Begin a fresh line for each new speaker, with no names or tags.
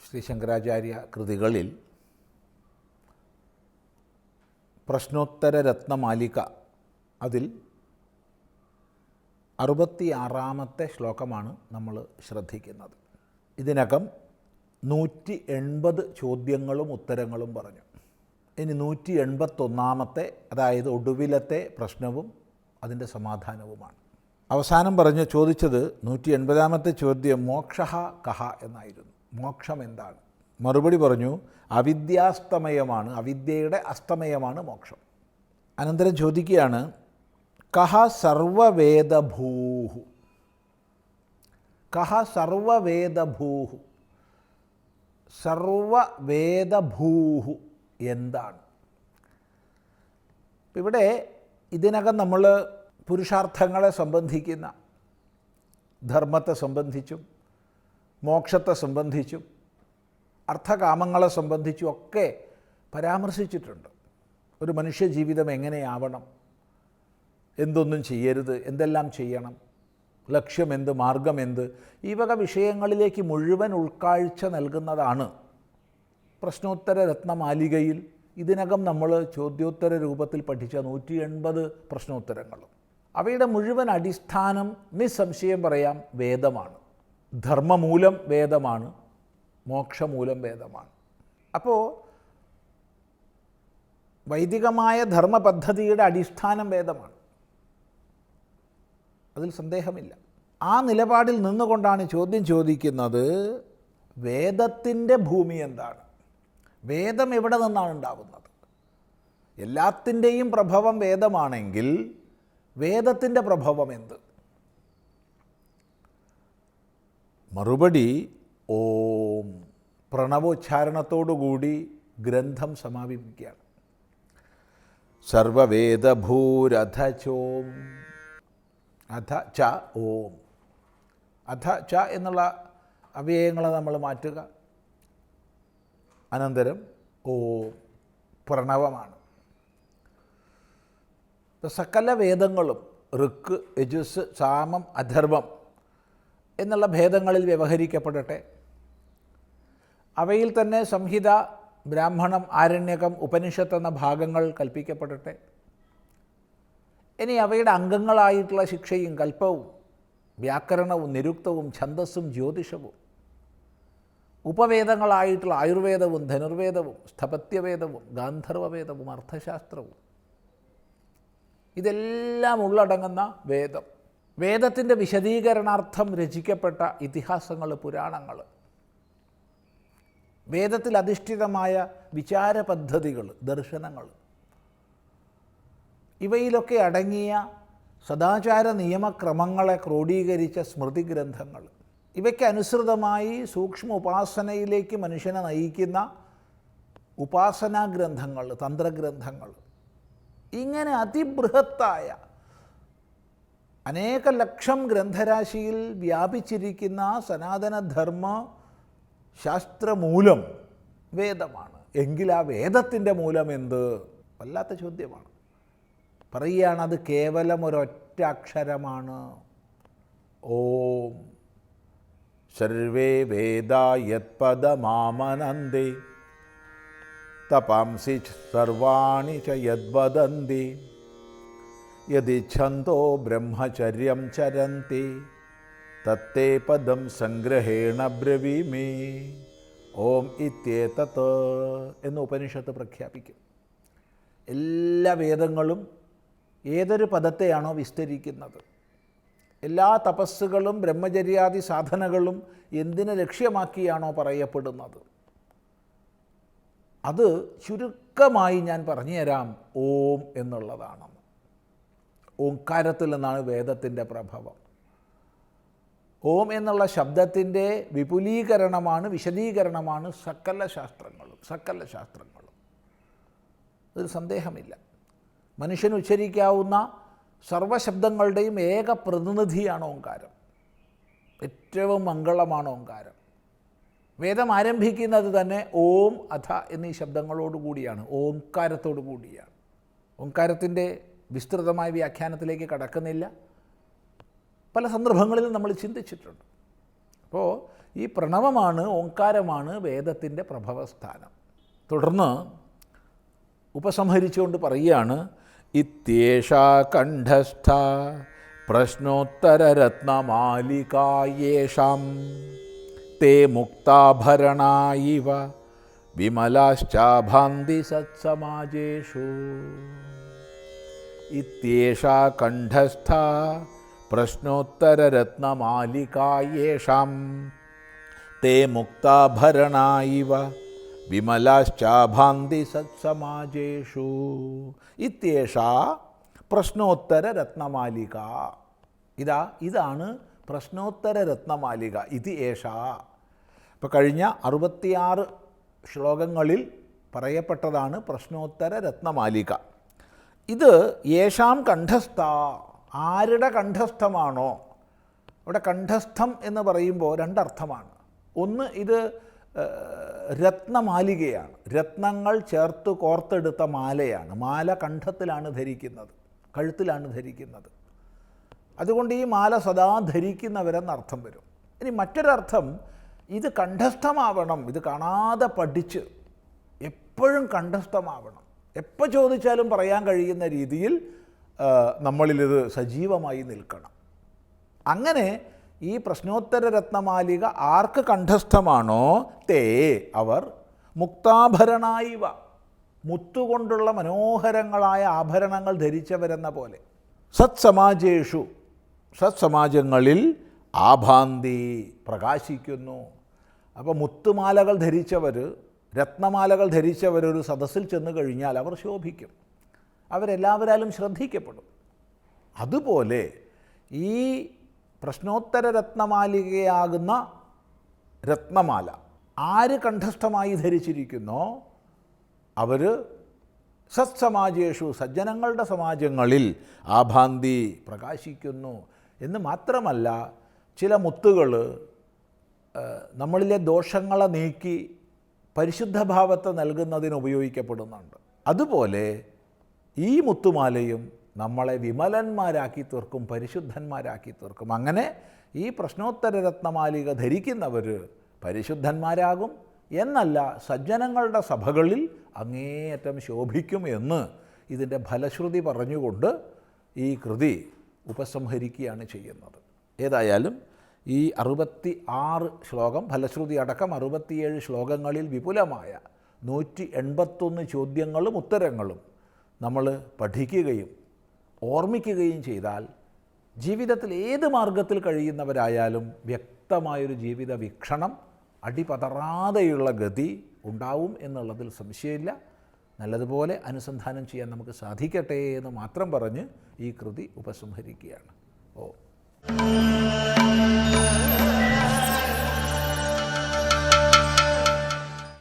ശ്രീ ശങ്കരാചാര്യ കൃതികളിൽ പ്രശ്നോത്തര രത്നമാലിക അതിൽ 66-ാമത്തെ ശ്ലോകമാണ് നമ്മൾ ശ്രദ്ധിക്കുന്നത്. ഇതിനകം 180 ചോദ്യങ്ങളും ഉത്തരങ്ങളും പറഞ്ഞു. ഇനി 181-ാമത്തെ, അതായത് ഒടുവിലത്തെ പ്രശ്നവും അതിൻ്റെ സമാധാനവുമാണ്. അവസാനം ചോദിച്ചത് 180-ാമത്തെ ചോദ്യം മോക്ഷഃ കഃ എന്നായിരുന്നു. മോക്ഷം എന്താണ്? മറുപടി പറഞ്ഞു അവിദ്യാസ്തമയമാണ്, അവിദ്യയുടെ അസ്തമയമാണ് മോക്ഷം. അനന്തരം ചോദിക്കുകയാണ് കഃ സർവവേദഭൂഃ. കഃ സർവവേദഭൂഃ. സർവവേദഭൂഃ എന്താണ്? ഇവിടെ ഇതിനകം നമ്മൾ പുരുഷാർത്ഥങ്ങളെ സംബന്ധിക്കുന്ന ധർമ്മത്തെ സംബന്ധിച്ചും മോക്ഷത്തെ സംബന്ധിച്ചും അർത്ഥകാമങ്ങളെ സംബന്ധിച്ചും ഒക്കെ പരാമർശിച്ചിട്ടുണ്ട്. ഒരു മനുഷ്യജീവിതം എങ്ങനെയാവണം, എന്തൊന്നും ചെയ്യരുത്, എന്തെല്ലാം ചെയ്യണം, ലക്ഷ്യമെന്ത്, മാർഗമെന്ത്, ഈ വക വിഷയങ്ങളിലേക്ക് മുഴുവൻ ഉൾക്കാഴ്ച നൽകുന്നതാണ് പ്രശ്നോത്തര രത്നമാലികയിൽ ഇതിനകം നമ്മൾ ചോദ്യോത്തര രൂപത്തിൽ പഠിച്ച 180 പ്രശ്നോത്തരങ്ങളും. അവയുടെ മുഴുവൻ അടിസ്ഥാനം നിസ്സംശയം പറയാം വേദമാണ്. ധർമ്മമൂലം വേദമാണ്, മോക്ഷമൂലം വേദമാണ്. അപ്പോൾ വൈദികമായ ധർമ്മ പദ്ധതിയുടെ അടിസ്ഥാനം വേദമാണ്, അതിൽ സന്ദേഹമില്ല. ആ നിലപാടിൽ നിന്നുകൊണ്ടാണ് ചോദ്യം ചോദിക്കുന്നത് വേദത്തിൻ്റെ ഭൂമി എന്താണ്? വേദം എവിടെ നിന്നാണ് ഉണ്ടാവുന്നത്? എല്ലാത്തിൻ്റെയും പ്രഭവം വേദമാണെങ്കിൽ വേദത്തിൻ്റെ പ്രഭവം എന്ത്? മറുപടി ഓം. പ്രണവോച്ചാരണത്തോടുകൂടി ഗ്രന്ഥം സമാപിപ്പിക്കുകയാണ്. സർവവേദഭൂരധ ചോം അധ ച ഓം. അധ ച എന്നുള്ള അവയവങ്ങളെ നമ്മൾ മാറ്റുക. അനന്തരം ഓം പ്രണവമാണ്. സകല വേദങ്ങളും ഋക്ക്, യജുസ്, സാമം, അഥർവം എന്നുള്ള ഭേദങ്ങളിൽ വ്യവഹരിക്കപ്പെടട്ടെ. അവയിൽ തന്നെ സംഹിത, ബ്രാഹ്മണം, ആരണ്യകം, ഉപനിഷത്ത് എന്ന ഭാഗങ്ങൾ കൽപ്പിക്കപ്പെടട്ടെ. ഇനി അവയുടെ അംഗങ്ങളായിട്ടുള്ള ശിക്ഷയും കൽപ്പവും വ്യാകരണവും നിരുക്തവും ഛന്ദസ്സും ജ്യോതിഷവും, ഉപവേദങ്ങളായിട്ടുള്ള ആയുർവേദവും ധനുർവേദവും സ്ഥപത്യവേദവും ഗാന്ധർവവേദവും അർത്ഥശാസ്ത്രവും, ഇതെല്ലാം ഉള്ളടങ്ങുന്ന വേദം. വേദത്തിൻ്റെ വിശദീകരണാർത്ഥം രചിക്കപ്പെട്ട ഇതിഹാസങ്ങൾ, പുരാണങ്ങൾ, വേദത്തിൽ അധിഷ്ഠിതമായ വിചാര പദ്ധതികൾ, ദർശനങ്ങൾ, ഇവയിലൊക്കെ അടങ്ങിയ സദാചാര നിയമക്രമങ്ങളെ ക്രോഡീകരിച്ച സ്മൃതി ഗ്രന്ഥങ്ങൾ, ഇവയ്ക്കനുസൃതമായി സൂക്ഷ്മ ഉപാസനയിലേക്ക് മനുഷ്യനെ നയിക്കുന്ന ഉപാസനാ ഗ്രന്ഥങ്ങൾ, തന്ത്രഗ്രന്ഥങ്ങൾ, ഇങ്ങനെ അതിബൃഹത്തായ അനേക ലക്ഷം ഗ്രന്ഥരാശിയിൽ വ്യാപിച്ചിരിക്കുന്ന സനാതനധർമ്മ ശാസ്ത്രമൂലം വേദമാണ്. എങ്കിൽ ആ വേദത്തിൻ്റെ മൂലം എന്ത്? വല്ലാത്ത ചോദ്യമാണ്. പറയുകയാണ് അത് കേവലം ഒരൊറ്റ അക്ഷരമാണ്. ഓം. സർവേ വേദാ യത്പദമാമനന്തി തപാംസി സർവാണി ച യദ്വദന്തി യദിച്ഛന്തോ ബ്രഹ്മചര്യം ചരന്തി തത്തേ പദം സംഗ്രഹേണ ബ്രവീമി ഓം ഇത്യേതത് എന്ന് ഉപനിഷത്ത് പ്രഖ്യാപിക്കും. എല്ലാ വേദങ്ങളും ഏതൊരു പദത്തെയാണോ വിസ്തരിക്കുന്നത്, എല്ലാ തപസ്സുകളും ബ്രഹ്മചര്യാദി സാധനകളും എന്തിനെ ലക്ഷ്യമാക്കിയാണോ പറയപ്പെടുന്നത്, അത് ചുരുക്കമായി ഞാൻ പറഞ്ഞുതരാം ഓം എന്നുള്ളതാണ്. ഓംകാരത്തിൽ നിന്നാണ് വേദത്തിൻ്റെ പ്രഭവം. ഓം എന്നുള്ള ശബ്ദത്തിൻ്റെ വിപുലീകരണമാണ്, വിശദീകരണമാണ് സകല ശാസ്ത്രങ്ങളും. അതിൽ സന്ദേഹമില്ല. മനുഷ്യന് ഉച്ചരിക്കാവുന്ന സർവശബ്ദങ്ങളുടെയും ഏക പ്രതിനിധിയാണ് ഓംകാരം. ഏറ്റവും മംഗളമാണ് ഓംകാരം. വേദം ആരംഭിക്കുന്നത് തന്നെ ഓം അഥ എന്നീ ശബ്ദങ്ങളോടുകൂടിയാണ്, ഓംകാരത്തോടു കൂടിയാണ്. ഓംകാരത്തിൻ്റെ വിസ്തൃതമായ വ്യാഖ്യാനത്തിലേക്ക് കടക്കുന്നില്ല. പല സന്ദർഭങ്ങളിലും നമ്മൾ ചിന്തിച്ചിട്ടുണ്ട്. അപ്പോൾ ഈ പ്രണവമാണ്, ഓംകാരമാണ് വേദത്തിൻ്റെ പ്രഭവസ്ഥാനം. തുടർന്ന് ഉപസംഹരിച്ചുകൊണ്ട് പറയുകയാണ്, ഇത്യേഷാ കണ്ഠസ്ഥ പ്രശ്നോത്തരരത്നമാലികായേഷാം തേ മുക്താഭരണായിവ വിമലാശ്ചാഭാന്തി സത്സമാജേഷു. ഇത്യേഷാ കണ്ഠസ്ഥ പ്രശ്നോത്തരരത്നമാലികായേഷാം തേ മുക്താഭരണായിവ വിമലാശ്ചാഭാന്തി സത്സമാജേഷു. ഇത്യേഷാ പ്രശ്നോത്തര രത്നമാലിക. ഇതാണ് പ്രശ്നോത്തര രത്നമാലിക. ഇത് ഏഷാ. ഇപ്പോൾ കഴിഞ്ഞ 66 ശ്ലോകങ്ങളിൽ പറയപ്പെട്ടതാണ് പ്രശ്നോത്തര രത്നമാലിക. ഇത് യേഷാം കണ്ഠസ്ഥ, ആരുടെ കണ്ഠസ്ഥമാണോ. അവിടെ കണ്ഠസ്ഥം എന്ന് പറയുമ്പോൾ രണ്ടർത്ഥമാണ്. ഒന്ന്, ഇത് രത്നമാലികയാണ്, രത്നങ്ങൾ ചേർത്ത് കോർത്തെടുത്ത മാലയാണ്. മാല കണ്ഠത്തിലാണ് ധരിക്കുന്നത്, കഴുത്തിലാണ് ധരിക്കുന്നത്. അതുകൊണ്ട് ഈ മാല സദാ ധരിക്കുന്നവരെന്നർത്ഥം വരും. ഇനി മറ്റൊരർത്ഥം, ഇത് കണ്ഠസ്ഥമാവണം, ഇത് കാണാതെ പഠിച്ച് എപ്പോഴും കണ്ഠസ്ഥമാവണം, എപ്പോൾ ചോദിച്ചാലും പറയാൻ കഴിയുന്ന രീതിയിൽ നമ്മളിലിത് സജീവമായി നിൽക്കണം. അങ്ങനെ ഈ പ്രശ്നോത്തര രത്നമാലിക ആർക്ക് കണ്ഠസ്ഥമാണോ തേ അവർ മുക്താഭരണായിവ, മുത്തുകൊണ്ടുള്ള മനോഹരങ്ങളായ ആഭരണങ്ങൾ ധരിച്ചവരെന്ന പോലെ, സത്സമാജേഷു, സത്സമാജങ്ങളിൽ ആഭാന്തി, പ്രകാശിക്കുന്നു. അപ്പോൾ മുത്തുമാലകൾ ധരിച്ചവർ, രത്നമാലകൾ ധരിച്ചവരൊരു സദസ്സിൽ ചെന്ന് കഴിഞ്ഞാൽ അവർ ശോഭിക്കും, അവരെല്ലാവരാലും ശ്രദ്ധിക്കപ്പെടും. അതുപോലെ ഈ പ്രശ്നോത്തര രത്നമാലികയാകുന്ന രത്നമാല ആര് കണ്ഠസ്ഥമായി ധരിച്ചിരിക്കുന്നോ അവർ സത്സമാജേഷു, സജ്ജനങ്ങളുടെ സമാജങ്ങളിൽ ആഭാന്തി, പ്രകാശിക്കുന്നു. എന്ന് മാത്രമല്ല, ചില മുത്തുകൾ നമ്മളിലെ ദോഷങ്ങളെ നീക്കി പരിശുദ്ധഭാവത്തെ നൽകുന്നതിന് ഉപയോഗിക്കപ്പെടുന്നുണ്ട്. അതുപോലെ ഈ മുത്തുമാലയും നമ്മളെ വിമലന്മാരാക്കി തീർക്കും, പരിശുദ്ധന്മാരാക്കി തീർക്കും. അങ്ങനെ ഈ പ്രശ്നോത്തര രത്നമാലിക ധരിക്കുന്നവർ പരിശുദ്ധന്മാരാകും എന്നല്ല, സജ്ജനങ്ങളുടെ സഭകളിൽ അങ്ങേയറ്റം ശോഭിക്കും എന്ന് ഇതിൻ്റെ ഫലശ്രുതി പറഞ്ഞുകൊണ്ട് ഈ കൃതി ഉപസംഹരിക്കുകയാണ് ചെയ്യുന്നത്. ഏതായാലും ഈ 66 ശ്ലോകം, ഫലശ്രുതി അടക്കം 67 ശ്ലോകങ്ങളിൽ വിപുലമായ 181 ചോദ്യങ്ങളും ഉത്തരങ്ങളും നമ്മൾ പഠിക്കുകയും ഓർമ്മിക്കുകയും ചെയ്താൽ ജീവിതത്തിൽ ഏത് മാർഗത്തിൽ കഴിയുന്നവരായാലും വ്യക്തമായൊരു ജീവിത വീക്ഷണം, അടിപതറാതെയുള്ള ഗതി ഉണ്ടാവും എന്നുള്ളതിൽ സംശയമില്ല. നല്ലതുപോലെ അനുസന്ധാനം ചെയ്യാൻ നമുക്ക് സാധിക്കട്ടെ എന്ന് മാത്രം പറഞ്ഞ് ഈ കൃതി ഉപസംഹരിക്കുകയാണ്.